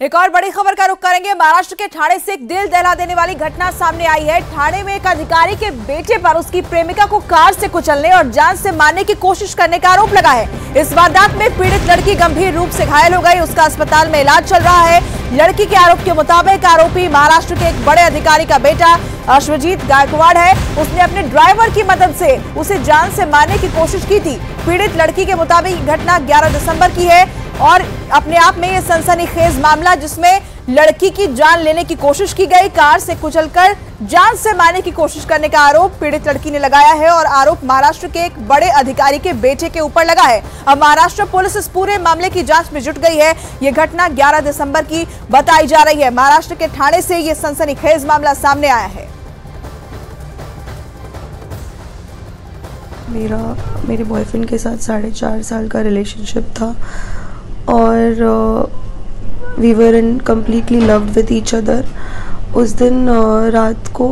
एक और बड़ी खबर का रुख करेंगे। महाराष्ट्र के ठाणे से एक दिल दहला देने वाली घटना सामने आई है। ठाणे में एक अधिकारी के बेटे पर उसकी प्रेमिका को कार से कुचलने और जान से मारने की कोशिश करने का आरोप लगा है। इस वारदात में पीड़ित लड़की गंभीर रूप से घायल हो गई। उसका अस्पताल में इलाज चल रहा है। लड़की के आरोप के मुताबिक आरोपी महाराष्ट्र के एक बड़े अधिकारी का बेटा अश्वजीत गायकवाड़ है। उसने अपने ड्राइवर की मदद से उसे जान से मारने की कोशिश की थी। पीड़ित लड़की के मुताबिक घटना 11 दिसंबर की है और अपने आप में यह सनसनीखेज मामला, जिसमें लड़की की जान लेने की कोशिश की गई, कार से कुचलकर जान से मारने की कोशिश करने का आरोप पीड़ित लड़की ने लगाया है और आरोप महाराष्ट्र के एक बड़े अधिकारी के बेटे के ऊपर लगा है। अब महाराष्ट्र पुलिस इस पूरे मामले की जांच में जुट गई है। यह घटना 11 दिसंबर की बताई जा रही है। महाराष्ट्र के ठाणे से यह सनसनीखेज मामला सामने आया है। मेरे बॉयफ्रेंड के साथ 4.5 साल का रिलेशनशिप था और we were in completely loved with each other. उस दिन रात को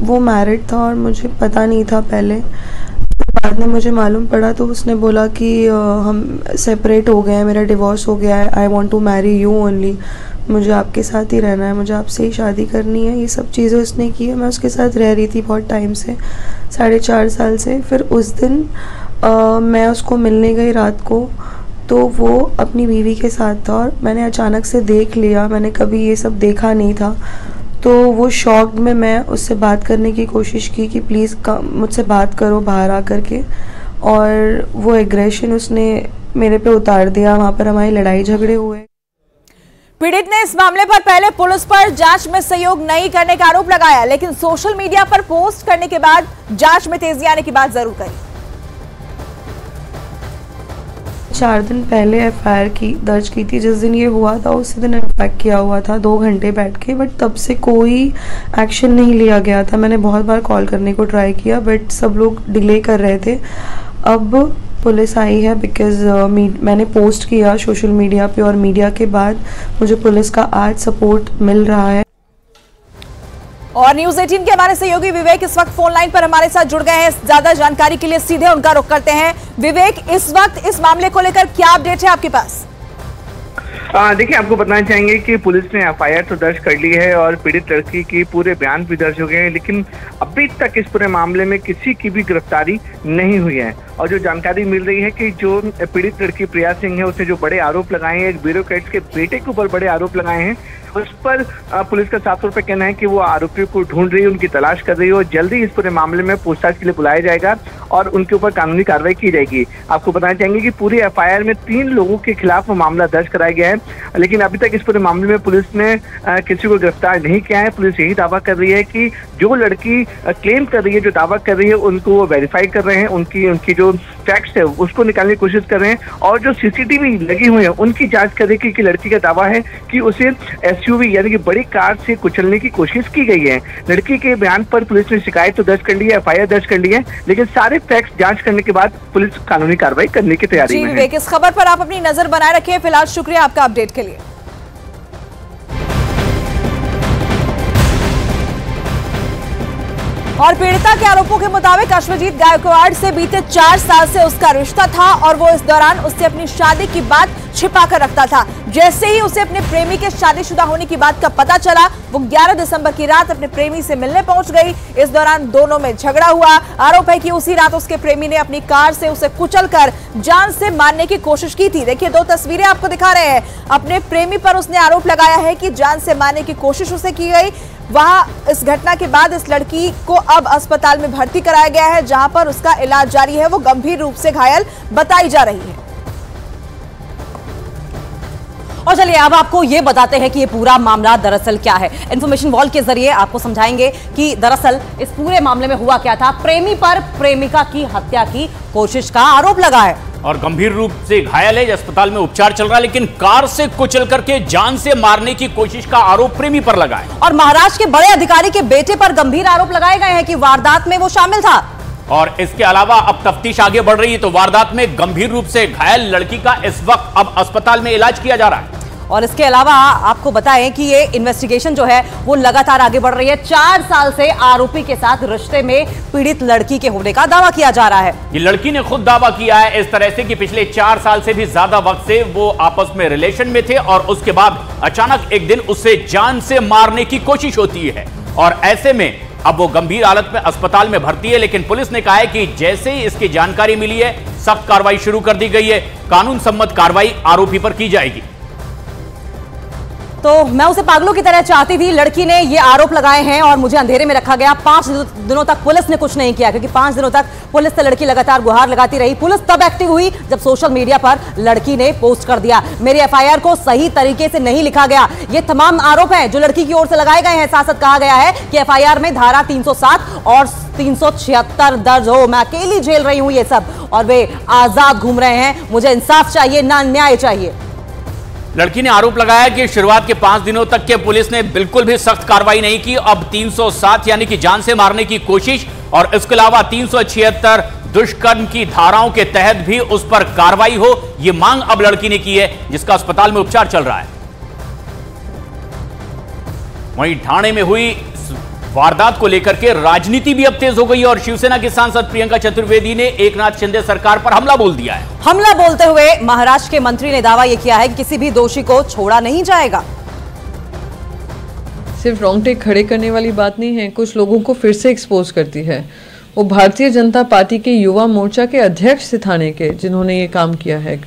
वो मैरिड था और मुझे पता नहीं था पहले। बाद में मुझे मालूम पड़ा तो उसने बोला कि हम सेपरेट हो गए हैं, मेरा डिवोर्स हो गया है, I want to marry you only, मुझे आपके साथ ही रहना है, मुझे आपसे ही शादी करनी है। ये सब चीज़ें उसने की है। मैं उसके साथ रह रही थी बहुत टाइम से, 4.5 साल से। फिर उस दिन मैं उसको मिलने गई रात को, तो वो अपनी बीवी के साथ था और मैंने अचानक से देख लिया, मैंने कभी ये सब देखा नहीं था। तो वो शॉक में मैं उससे बात करने की कोशिश की कि प्लीज़ मुझसे बात करो बाहर आकर के, और वो एग्रेशन उसने मेरे पे उतार दिया। वहाँ पर हमारी लड़ाई झगड़े हुए। पीड़ित ने इस मामले पर पहले पुलिस पर जांच में सहयोग नहीं करने का आरोप लगाया, लेकिन सोशल मीडिया पर पोस्ट करने के बाद जांच में तेजी आने की बात जरूर कही। 4 दिन पहले FIR दर्ज की थी। जिस दिन ये हुआ था उसी दिन अटैक किया हुआ था 2 घंटे बैठ के, बट तब से कोई एक्शन नहीं लिया गया था। मैंने बहुत बार कॉल करने को ट्राई किया बट सब लोग डिले कर रहे थे। अब पुलिस आई है बिकॉज मैंने पोस्ट किया सोशल मीडिया पे और मीडिया के बाद मुझे पुलिस का आज सपोर्ट मिल रहा है। और न्यूज़ 18 के हमारे सहयोगी विवेक इस वक्त फोन लाइन पर हमारे साथ जुड़ गए हैं। ज्यादा जानकारी के लिए सीधे उनका रुख करते हैं। विवेक, इस वक्त इस मामले को लेकर क्या अपडेट है आपके पास? देखिए, आपको बताना चाहेंगे कि पुलिस ने FIR तो दर्ज कर ली है और पीड़ित लड़की के पूरे बयान भी दर्ज हो गए हैं, लेकिन अभी तक इस पूरे मामले में किसी की भी गिरफ्तारी नहीं हुई है। और जो जानकारी मिल रही है कि जो पीड़ित लड़की प्रिया सिंह है, उसने जो बड़े आरोप लगाए हैं, एक ब्यूरोक्रेट के बेटे के ऊपर बड़े आरोप लगाए हैं, उस पर पुलिस का साफ तौर पर कहना है कि वो आरोपियों को ढूंढ रही है, उनकी तलाश कर रही है और जल्दी इस पूरे मामले में पूछताछ के लिए बुलाया जाएगा और उनके ऊपर कानूनी कार्रवाई की जाएगी। आपको बताना चाहेंगे कि पूरी FIR में 3 लोगों के खिलाफ मामला दर्ज कराया गया है, लेकिन अभी तक इस पूरे मामले में पुलिस ने किसी को गिरफ्तार नहीं किया है। पुलिस यही दावा कर रही है कि जो लड़की क्लेम कर रही है, जो दावा कर रही है, उनको वो वेरीफाई कर रहे हैं, उनकी जो फैक्ट्स है उसको निकालने की कोशिश कर रहे हैं और जो CCTV लगी हुई है उनकी जांच कर रही है कि लड़की का दावा है कि उसे SUV यानी कि बड़ी कार से कुचलने की कोशिश की गई है। लड़की के बयान पर पुलिस ने शिकायत तो दर्ज कर ली है, FIR दर्ज कर ली है, लेकिन सारे फैक्ट्स जांच करने के बाद पुलिस कानूनी कार्रवाई करने की तैयारी में है। इस खबर पर आप अपनी नजर बनाए रखिए। फिलहाल शुक्रिया आपका अपडेट के लिए। और पीड़िता के आरोपों के मुताबिक अश्वजीत गायकवाड़ से बीते 4 साल से उसका रिश्ता था और वो इस दौरान उससे अपनी शादी की बात छिपा कर रखता था। जैसे ही उसे अपने प्रेमी के शादीशुदा होने की बात का पता चला, वो 11 दिसंबर की रात अपने प्रेमी से मिलने पहुंच गई। इस दौरान दोनों में झगड़ा हुआ। आरोप है कि उसी रात उसके प्रेमी ने अपनी कार से उसे कुचलकर जान से मारने की कोशिश की थी। देखिए, 2 तस्वीरें आपको दिखा रहे हैं। अपने प्रेमी पर उसने आरोप लगाया है कि जान से मारने की कोशिश उसे की गई। वहां इस घटना के बाद इस लड़की को अब अस्पताल में भर्ती कराया गया है, जहां पर उसका इलाज जारी है। वो गंभीर रूप से घायल बताई जा रही है। और चलिए अब आपको ये बताते हैं कि ये पूरा मामला दरअसल क्या है। इंफॉर्मेशन वॉल के जरिए आपको समझाएंगे कि दरअसल इस पूरे मामले में हुआ क्या था। प्रेमी पर प्रेमिका की हत्या की कोशिश का आरोप लगा है और गंभीर रूप से घायल है, अस्पताल में उपचार चल रहा है, लेकिन कार से कुचल करके जान से मारने की कोशिश का आरोप प्रेमी पर लगा है। और महाराष्ट्र के बड़े अधिकारी के बेटे पर गंभीर आरोप लगाए गए हैं कि वारदात में वो शामिल था। और इसके अलावा अब तफ्तीश आगे बढ़ रही है, तो वारदात में गंभीर रूप से घायल लड़की का इस वक्त अब अस्पताल में इलाज किया जा रहा है। और इसके अलावा आपको बताएं कि ये इन्वेस्टिगेशन जो है वो लगातार आगे बढ़ रही है। 4 साल से आरोपी के साथ रिश्ते में पीड़ित लड़की के होने का दावा किया जा रहा है। ये लड़की ने खुद दावा किया है इस तरह से कि पिछले 4 साल से भी ज्यादा वक्त से वो आपस में रिलेशन में थे और उसके बाद अचानक एक दिन उससे जान से मारने की कोशिश होती है और ऐसे में अब वो गंभीर हालत में अस्पताल में भर्ती है। लेकिन पुलिस ने कहा है कि जैसे ही इसकी जानकारी मिली है सख्त कार्रवाई शुरू कर दी गई है, कानून सम्मत कार्रवाई आरोपी पर की जाएगी। तो मैं उसे पागलों की तरह चाहती थी, लड़की ने ये आरोप लगाए हैं और मुझे अंधेरे में रखा गया। 5 दिनों तक पुलिस ने कुछ नहीं किया, क्योंकि 5 दिनों तक पुलिस से लड़की लगातार गुहार लगाती रही। पुलिस तब एक्टिव हुई जब सोशल मीडिया पर लड़की ने पोस्ट कर दिया, मेरी एफआईआर को सही तरीके से नहीं लिखा गया। ये तमाम आरोप हैं जो लड़की की ओर से लगाए गए हैं। साथ कहा गया है कि एफआईआर में धारा 307 और 376 दर्ज हो। मैं अकेली झेल रही हूं ये सब और वे आजाद घूम रहे हैं। मुझे इंसाफ चाहिए, ना न्याय चाहिए। लड़की ने आरोप लगाया कि शुरुआत के 5 दिनों तक के पुलिस ने बिल्कुल भी सख्त कार्रवाई नहीं की। अब 307 यानी कि जान से मारने की कोशिश और इसके अलावा 376 दुष्कर्म की धाराओं के तहत भी उस पर कार्रवाई हो, यह मांग अब लड़की ने की है, जिसका अस्पताल में उपचार चल रहा है। वहीं ठाणे में हुई वारदात को लेकर के राजनीति भी अब तेज हो गई और शिवसेना की सांसद प्रियंका चतुर्वेदी ने एकनाथ शिंदे सरकार पर हमला बोल दिया है। हमला बोलते हुए महाराष्ट्र के मंत्री ने दावा यह किया है कि किसी भी दोषी को छोड़ा नहीं जाएगा। सिर्फ रोंगटे खड़े करने वाली बात नहीं है, कुछ लोगों को फिर से एक्सपोज करती है। वो भारतीय जनता पार्टी के युवा मोर्चा के अध्यक्ष थे थाने के, जिन्होंने ये काम किया है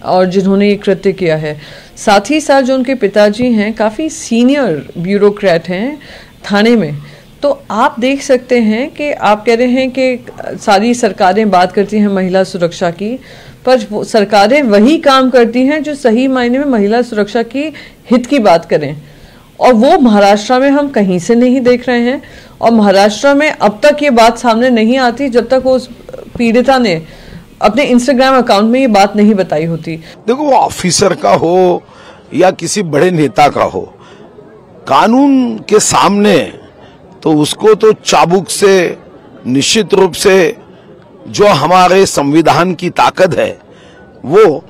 और जिन्होंने ये कृत्य किया है। साथ ही साथ जो उनके पिताजी हैं काफ़ी सीनियर ब्यूरोक्रेट हैं थाने में। तो आप देख सकते हैं कि आप कह रहे हैं कि सारी सरकारें बात करती हैं महिला सुरक्षा की, पर सरकारें वही काम करती हैं जो सही मायने में महिला सुरक्षा की हित की बात करें, और वो महाराष्ट्र में हम कहीं से नहीं देख रहे हैं। और महाराष्ट्र में अब तक ये बात सामने नहीं आती जब तक उस पीड़िता ने अपने इंस्टाग्राम अकाउंट में ये बात नहीं बताई होती। देखो, वो ऑफिसर का हो या किसी बड़े नेता का हो, कानून के सामने तो उसको तो चाबुक से, निश्चित रूप से जो हमारे संविधान की ताकत है वो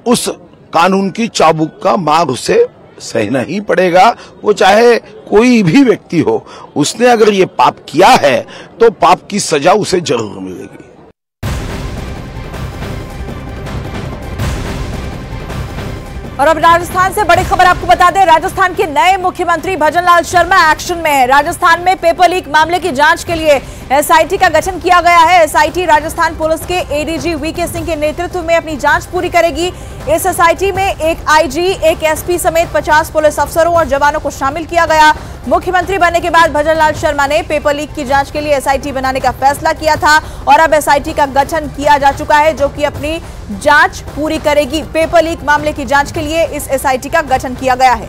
उस कानून की चाबुक का मार उसे सहना ही पड़ेगा। वो चाहे कोई भी व्यक्ति हो, उसने अगर ये पाप किया है तो पाप की सजा उसे जरूर मिलेगी। और अब राजस्थान से बड़ी खबर आपको बता दें, राजस्थान के नए मुख्यमंत्री भजनलाल शर्मा एक्शन में है। राजस्थान में पेपर लीक मामले की जांच के लिए एसआईटी का गठन किया गया है। एसआईटी राजस्थान पुलिस के एडीजी वीके सिंह के नेतृत्व में अपनी जांच पूरी करेगी। इस एसआईटी में एक आईजी, एक एसपी समेत 50 पुलिस अफसरों और जवानों को शामिल किया गया। मुख्यमंत्री बनने के बाद भजनलाल शर्मा ने पेपर लीक की जांच के लिए एसआईटी बनाने का फैसला किया था और अब एसआईटी का गठन किया जा चुका है, जो कि अपनी जांच पूरी करेगी। पेपर लीक मामले की जांच के लिए इस एसआईटी का गठन किया गया है।